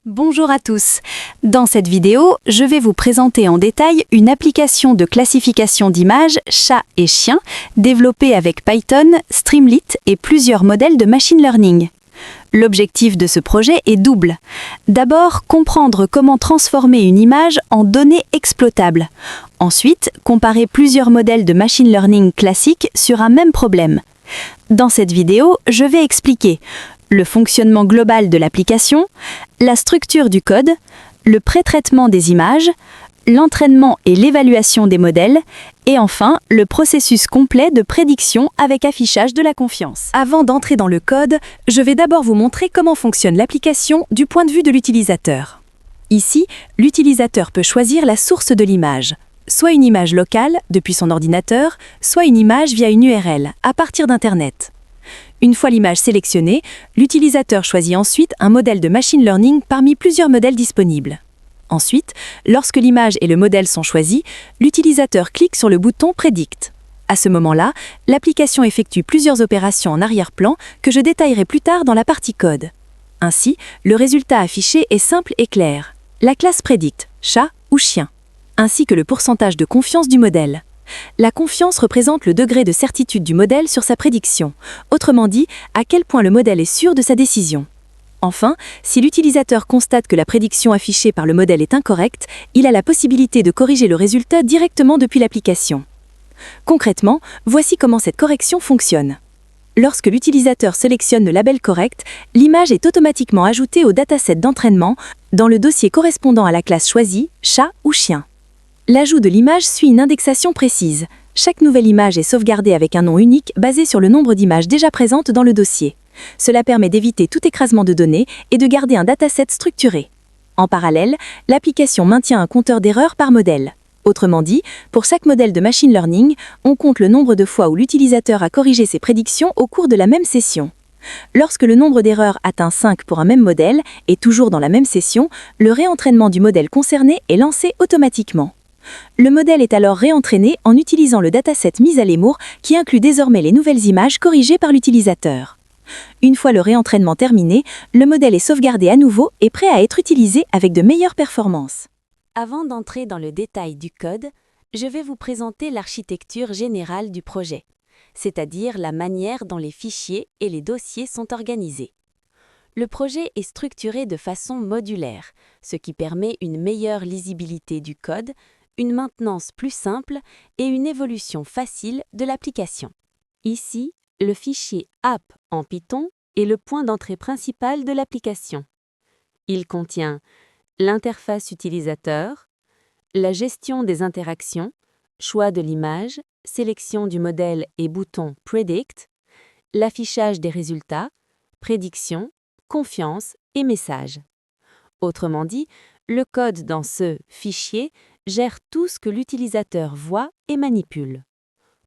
Bonjour à tous. Dans cette vidéo, je vais vous présenter en détail une application de classification d'images chat et chien développée avec Python, Streamlit et plusieurs modèles de machine learning. L'objectif de ce projet est double. D'abord, comprendre comment transformer une image en données exploitables. Ensuite, comparer plusieurs modèles de machine learning classiques sur un même problème. Dans cette vidéo, je vais expliquer le fonctionnement global de l'application, la structure du code, le pré-traitement des images, l'entraînement et l'évaluation des modèles, et enfin, le processus complet de prédiction avec affichage de la confiance. Avant d'entrer dans le code, je vais d'abord vous montrer comment fonctionne l'application du point de vue de l'utilisateur. Ici, l'utilisateur peut choisir la source de l'image, soit une image locale depuis son ordinateur, soit une image via une URL à partir d'Internet. Une fois l'image sélectionnée, l'utilisateur choisit ensuite un modèle de machine learning parmi plusieurs modèles disponibles. Ensuite, lorsque l'image et le modèle sont choisis, l'utilisateur clique sur le bouton Predict. À ce moment-là, l'application effectue plusieurs opérations en arrière-plan que je détaillerai plus tard dans la partie code. Ainsi, le résultat affiché est simple et clair. La classe Predict, chat ou chien, ainsi que le pourcentage de confiance du modèle. La confiance représente le degré de certitude du modèle sur sa prédiction, autrement dit, à quel point le modèle est sûr de sa décision. Enfin, si l'utilisateur constate que la prédiction affichée par le modèle est incorrecte, il a la possibilité de corriger le résultat directement depuis l'application. Concrètement, voici comment cette correction fonctionne. Lorsque l'utilisateur sélectionne le label correct, l'image est automatiquement ajoutée au dataset d'entraînement dans le dossier correspondant à la classe choisie, chat ou chien. L'ajout de l'image suit une indexation précise. Chaque nouvelle image est sauvegardée avec un nom unique basé sur le nombre d'images déjà présentes dans le dossier. Cela permet d'éviter tout écrasement de données et de garder un dataset structuré. En parallèle, l'application maintient un compteur d'erreurs par modèle. Autrement dit, pour chaque modèle de machine learning, on compte le nombre de fois où l'utilisateur a corrigé ses prédictions au cours de la même session. Lorsque le nombre d'erreurs atteint 5 pour un même modèle, et toujours dans la même session, le réentraînement du modèle concerné est lancé automatiquement. Le modèle est alors réentraîné en utilisant le dataset mis à l'émour qui inclut désormais les nouvelles images corrigées par l'utilisateur. Une fois le réentraînement terminé, le modèle est sauvegardé à nouveau et prêt à être utilisé avec de meilleures performances. Avant d'entrer dans le détail du code, je vais vous présenter l'architecture générale du projet, c'est-à-dire la manière dont les fichiers et les dossiers sont organisés. Le projet est structuré de façon modulaire, ce qui permet une meilleure lisibilité du code, une maintenance plus simple et une évolution facile de l'application. Ici, le fichier app en Python est le point d'entrée principal de l'application. Il contient l'interface utilisateur, la gestion des interactions, choix de l'image, sélection du modèle et bouton Predict, l'affichage des résultats, prédiction, confiance et messages. Autrement dit, le code dans ce fichier gère tout ce que l'utilisateur voit et manipule.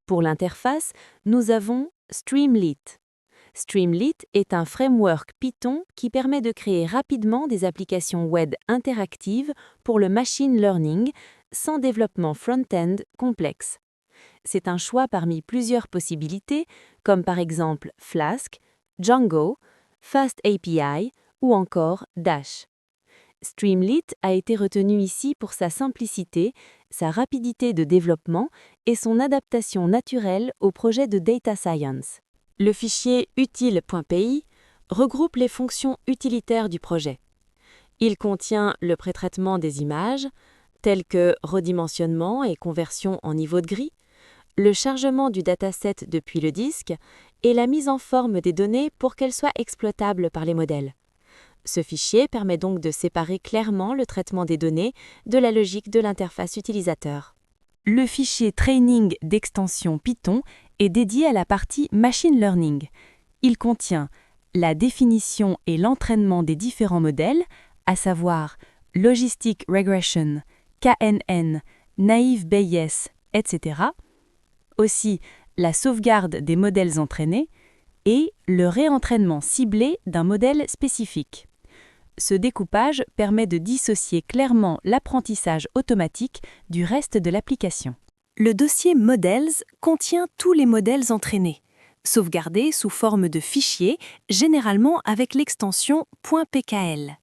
Pour l'interface, nous avons Streamlit. Streamlit est un framework Python qui permet de créer rapidement des applications web interactives pour le machine learning sans développement front-end complexe. C'est un choix parmi plusieurs possibilités, comme par exemple Flask, Django, FastAPI ou encore Dash. Streamlit a été retenu ici pour sa simplicité, sa rapidité de développement et son adaptation naturelle au projet de data science. Le fichier utile.py regroupe les fonctions utilitaires du projet. Il contient le pré-traitement des images, telles que redimensionnement et conversion en niveau de gris, le chargement du dataset depuis le disque et la mise en forme des données pour qu'elles soient exploitables par les modèles. Ce fichier permet donc de séparer clairement le traitement des données de la logique de l'interface utilisateur. Le fichier training d'extension Python est dédié à la partie machine learning. Il contient la définition et l'entraînement des différents modèles, à savoir Logistic Regression, KNN, Naive Bayes, etc. Aussi la sauvegarde des modèles entraînés et le réentraînement ciblé d'un modèle spécifique. Ce découpage permet de dissocier clairement l'apprentissage automatique du reste de l'application. Le dossier Models contient tous les modèles entraînés, sauvegardés sous forme de fichiers, généralement avec l'extension .pkl.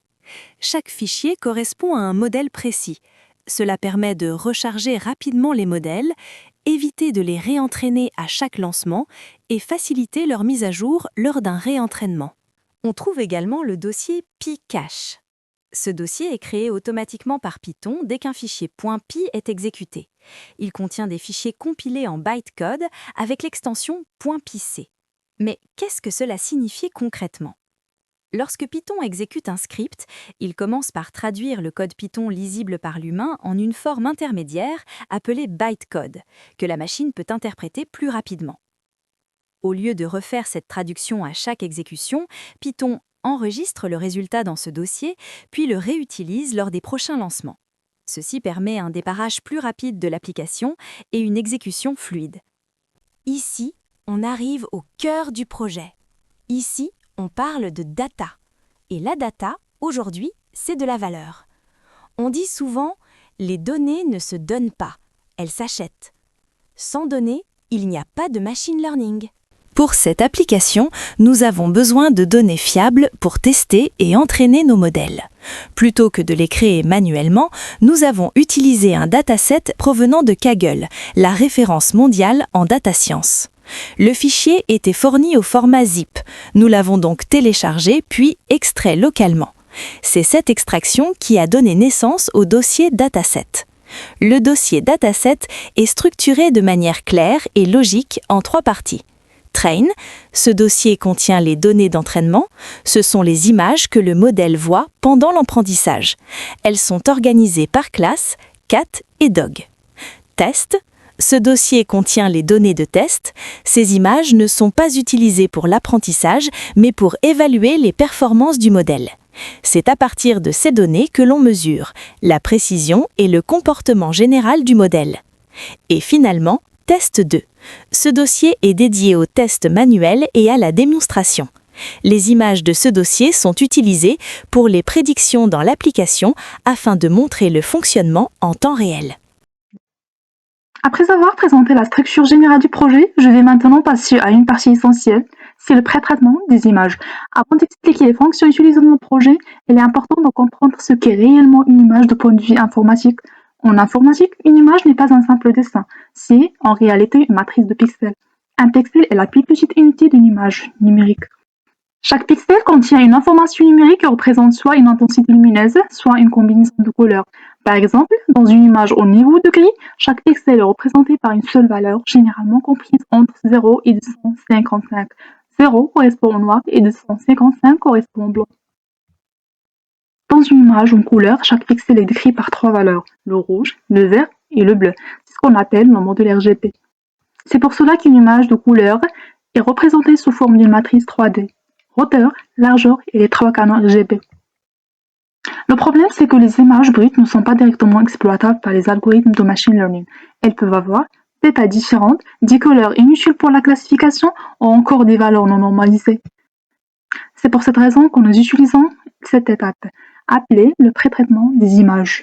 Chaque fichier correspond à un modèle précis. Cela permet de recharger rapidement les modèles, éviter de les réentraîner à chaque lancement et faciliter leur mise à jour lors d'un réentraînement. On trouve également le dossier PyCache. Ce dossier est créé automatiquement par Python dès qu'un fichier .py est exécuté. Il contient des fichiers compilés en bytecode avec l'extension .pyc. Mais qu'est-ce que cela signifie concrètement ? Lorsque Python exécute un script, il commence par traduire le code Python lisible par l'humain en une forme intermédiaire appelée bytecode, que la machine peut interpréter plus rapidement. Au lieu de refaire cette traduction à chaque exécution, Python enregistre le résultat dans ce dossier, puis le réutilise lors des prochains lancements. Ceci permet un déparrage plus rapide de l'application et une exécution fluide. Ici, on arrive au cœur du projet. Ici, on parle de data. Et la data, aujourd'hui, c'est de la valeur. On dit souvent « les données ne se donnent pas, elles s'achètent ». Sans données, il n'y a pas de machine learning. Pour cette application, nous avons besoin de données fiables pour tester et entraîner nos modèles. Plutôt que de les créer manuellement, nous avons utilisé un dataset provenant de Kaggle, la référence mondiale en data science. Le fichier était fourni au format zip. Nous l'avons donc téléchargé puis extrait localement. C'est cette extraction qui a donné naissance au dossier dataset. Le dossier dataset est structuré de manière claire et logique en 3 parties. Train, ce dossier contient les données d'entraînement. Ce sont les images que le modèle voit pendant l'apprentissage. Elles sont organisées par classe, cat et dog. Test, ce dossier contient les données de test. Ces images ne sont pas utilisées pour l'apprentissage, mais pour évaluer les performances du modèle. C'est à partir de ces données que l'on mesure la précision et le comportement général du modèle. Et finalement, test 2. Ce dossier est dédié aux tests manuels et à la démonstration. Les images de ce dossier sont utilisées pour les prédictions dans l'application afin de montrer le fonctionnement en temps réel. Après avoir présenté la structure générale du projet, je vais maintenant passer à une partie essentielle, c'est le pré-traitement des images. Avant d'expliquer les fonctions utilisées dans notre projet, il est important de comprendre ce qu'est réellement une image de point de vue informatique. En informatique, une image n'est pas un simple dessin, c'est en réalité une matrice de pixels. Un pixel est la plus petite unité d'une image numérique. Chaque pixel contient une information numérique qui représente soit une intensité lumineuse, soit une combinaison de couleurs. Par exemple, dans une image au niveau de gris, chaque pixel est représenté par une seule valeur, généralement comprise entre 0 et 255. 0 correspond au noir et 255 correspond au blanc. Dans une image en couleur, chaque pixel est décrit par 3 valeurs, le rouge, le vert et le bleu. C'est ce qu'on appelle le modèle RGB. C'est pour cela qu'une image de couleur est représentée sous forme d'une matrice 3D. Hauteur, largeur et les 3 canaux RGB. Le problème, c'est que les images brutes ne sont pas directement exploitables par les algorithmes de machine learning. Elles peuvent avoir des tailles différentes, des couleurs inutiles pour la classification ou encore des valeurs non normalisées. C'est pour cette raison que nous utilisons cette étape, appelée le pré-traitement des images.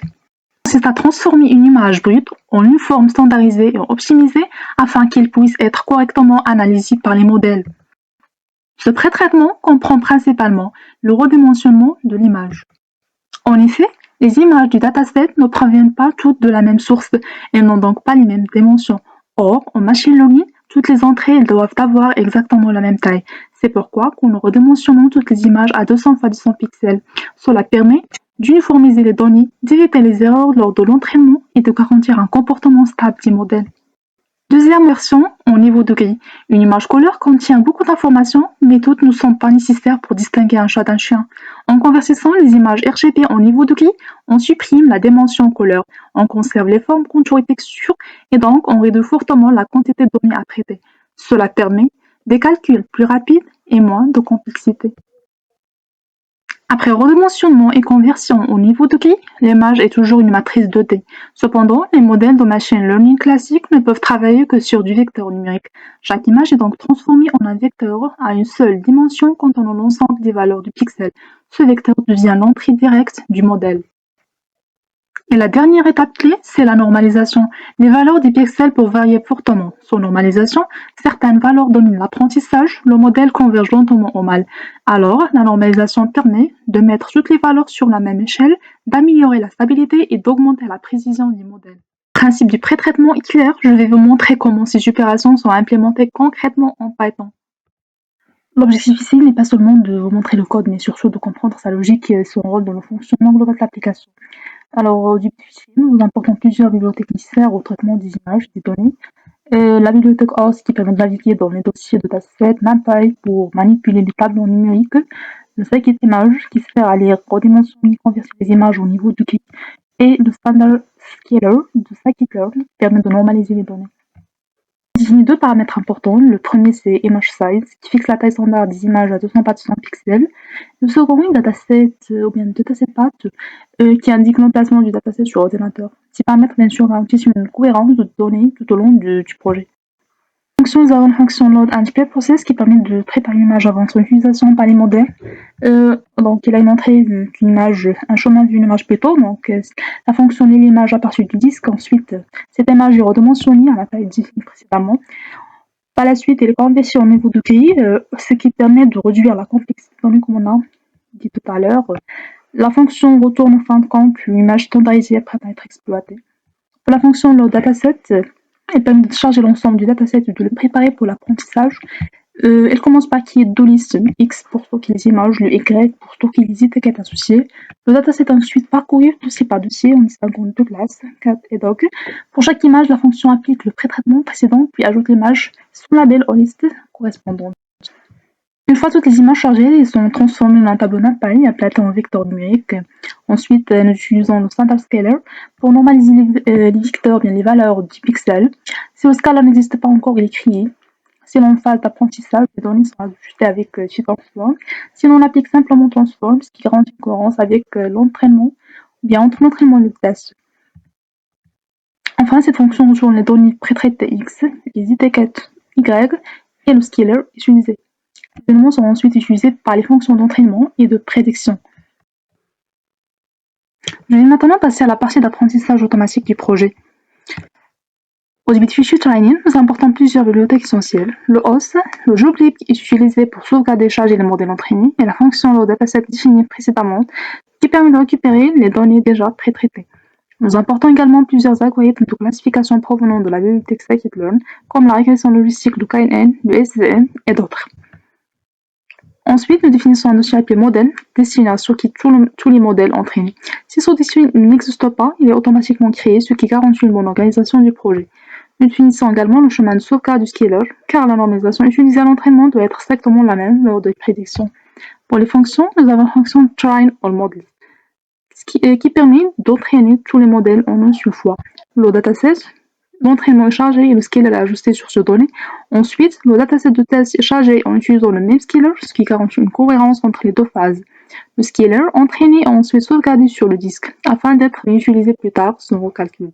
C'est à transformer une image brute en une forme standardisée et optimisée afin qu'elle puisse être correctement analysée par les modèles. Ce pré-traitement comprend principalement le redimensionnement de l'image. En effet, les images du dataset ne proviennent pas toutes de la même source et n'ont donc pas les mêmes dimensions. Or, en machine learning, toutes les entrées doivent avoir exactement la même taille. C'est pourquoi nous redimensionnons toutes les images à 200 x 200 pixels. Cela permet d'uniformiser les données, d'éviter les erreurs lors de l'entraînement et de garantir un comportement stable du modèle. Deuxième version, au niveau de gris. Une image couleur contient beaucoup d'informations, mais toutes ne sont pas nécessaires pour distinguer un chat d'un chien. En convertissant les images RGB au niveau de gris, on supprime la dimension couleur, on conserve les formes, contours et textures, et donc on réduit fortement la quantité de données à traiter. Cela permet des calculs plus rapides et moins de complexité. Après redimensionnement et conversion au niveau de gris, l'image est toujours une matrice 2D. Cependant, les modèles de machine learning classiques ne peuvent travailler que sur du vecteur numérique. Chaque image est donc transformée en un vecteur à une seule dimension contenant l'ensemble des valeurs du pixel. Ce vecteur devient l'entrée directe du modèle. Et la dernière étape clé, c'est la normalisation. Les valeurs des pixels peuvent varier fortement. Sans normalisation, certaines valeurs dominent l'apprentissage, le modèle converge lentement au mal. Alors, la normalisation permet de mettre toutes les valeurs sur la même échelle, d'améliorer la stabilité et d'augmenter la précision du modèle. Le principe du pré-traitement est clair, je vais vous montrer comment ces opérations sont implémentées concrètement en Python. L'objectif ici n'est pas seulement de vous montrer le code, mais surtout de comprendre sa logique et son rôle dans le fonctionnement global de l'application. Alors, au début du film, nous importons plusieurs bibliothèques nécessaires au traitement des images, des données. La bibliothèque OS qui permet de naviguer dans les dossiers de dataset, NumPy pour manipuler les tableaux numériques, le scikit-image qui sert à lire redimensionner et convertir les images au niveau du clic, et le standard scaler de scikit-learn qui permet de normaliser les données. On définit deux paramètres importants. Le premier, c'est image size, qui fixe la taille standard des images à 200 pixels. Le second, dataset ou bien dataset path, qui indique l'emplacement du dataset sur ordinateur. Ces paramètres, bien sûr, garantissent une cohérence de données tout au long du projet. Nous avons une fonction load and preprocess qui permet de préparer l'image avant son utilisation par les modèles. Donc, il a une entrée d'une image, un chemin d'une image plutôt. Donc, la fonction lit l'image à partir du disque. Ensuite, cette image est redimensionnée à la taille définie précédemment. Par la suite, elle est convertie en niveau de grille, ce qui permet de réduire la complexité des données comme on a dit tout à l'heure. La fonction retourne en fin de compte une image standardisée prête à être exploitée. Pour la fonction load dataset, elle permet de charger l'ensemble du dataset et de le préparer pour l'apprentissage. Elle commence par créer deux listes, X pour stocker les images, le Y pour stocker les étiquettes associées. Le dataset est ensuite parcouru dossier par dossier en distinguant deux classes, cat et dog. Pour chaque image, la fonction applique le pré-traitement précédent puis ajoute l'image son label aux listes correspondantes. Une fois toutes les images chargées, elles sont transformées dans un tableau NumPy appelé en vecteur numérique. Ensuite, nous utilisons le standard scaler pour normaliser les vecteurs, bien les valeurs du pixel. Si le scalar n'existe pas encore, il est créé. Si l'on phase d'apprentissage, les données sont ajustées avec transform. Sinon, on applique simplement transform, ce qui garantit une cohérence avec l'entraînement, ou bien entre l'entraînement et le test. Enfin, cette fonction retourne les données pré-traitées X, les étiquettes Y et le scaler utilisé. Les éléments sont ensuite utilisés par les fonctions d'entraînement et de prédiction. Je vais maintenant passer à la partie d'apprentissage automatique du projet. Au début de fichier training, nous importons plusieurs bibliothèques essentielles. Le OS, le joblib est utilisé pour sauvegarder et charger les modèles entraînés, et la fonction load dataset définie précédemment qui permet de récupérer les données déjà pré-traitées. Nous importons également plusieurs algorithmes de classification provenant de la bibliothèque scikit-learn, comme la régression logistique, le KNN, le SVM et d'autres. Ensuite, nous définissons un dossier appelé modèle, destiné à stocker tous les modèles entraînés. Si ce dossier n'existe pas, il est automatiquement créé, ce qui garantit une bonne organisation du projet. Nous définissons également le chemin de sauvegarde du scaler, car la normalisation utilisée à l'entraînement doit être strictement la même lors des prédictions. Pour les fonctions, nous avons la fonction train all models, qui permet d'entraîner tous les modèles en une seule fois. Le dataset, l'entraînement est chargé et le scaler est ajusté sur ce données. Ensuite, le dataset de test est chargé en utilisant le même scaler, ce qui garantit une cohérence entre les deux phases. Le scaler entraîné est ensuite sauvegardé sur le disque, afin d'être réutilisé plus tard sans recalcul.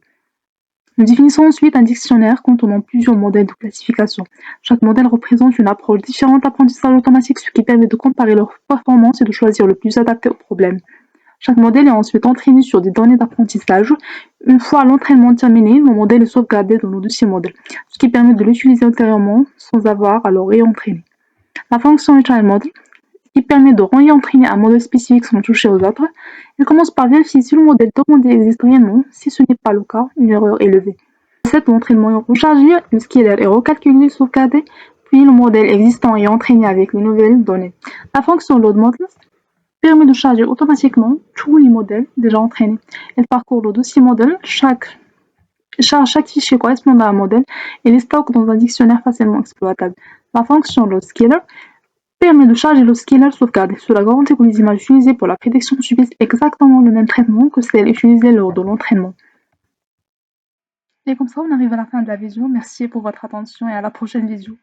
Nous définissons ensuite un dictionnaire contenant plusieurs modèles de classification. Chaque modèle représente une approche différente d'apprentissage automatique, ce qui permet de comparer leurs performances et de choisir le plus adapté au problème. Chaque modèle est ensuite entraîné sur des données d'apprentissage. Une fois l'entraînement terminé, le modèle est sauvegardé dans le dossier modèle, ce qui permet de l'utiliser ultérieurement sans avoir à le réentraîner. La fonction retrain model, qui permet de réentraîner un modèle spécifique sans toucher aux autres, elle commence par vérifier si le modèle demandé existe réellement. Si ce n'est pas le cas, une erreur est levée. Cette l'entraînement est rechargé, le scaler est recalculé, sauvegardé, puis le modèle existant est entraîné avec les nouvelles données. La fonction load models permet de charger automatiquement tous les modèles déjà entraînés. Elle parcourt le dossier modèle, charge chaque fichier correspondant à un modèle et les stocke dans un dictionnaire facilement exploitable. La fonction loadScaler permet de charger le scaler sauvegardé. Cela garantit que les images utilisées pour la prédiction subissent exactement le même traitement que celles utilisées lors de l'entraînement. Et comme ça, on arrive à la fin de la vidéo. Merci pour votre attention et à la prochaine vidéo.